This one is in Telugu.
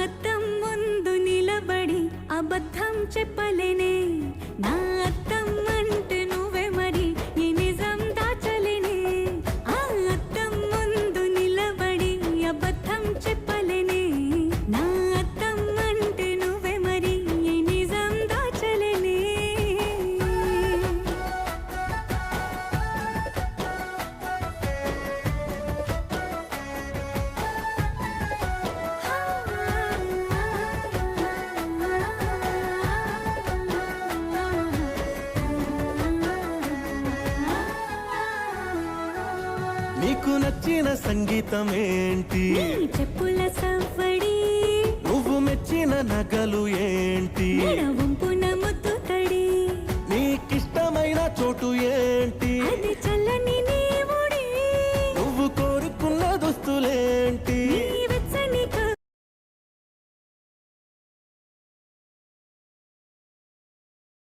అద్దం ముందు నిలబడి అబద్ధం చెప్పలేనే నా అద్దం అంటే నువ్వే మరి ఈ నిజం దాచలేనే ఆ అద్దం ముందు నిలబడి అబద్ధం చెప్పలేనే నా అద్దం అంటే నువ్వే మరి ఈ నిజం దాచలేనే నీకు నచ్చిన సంగీతం ఏంటి నీ చెప్పుల సవ్వడి నువ్వు మెచ్చిన నగలు ఏంటి వంపున ముద్దు తడి నీకిష్టమైన చోటు ఏంటి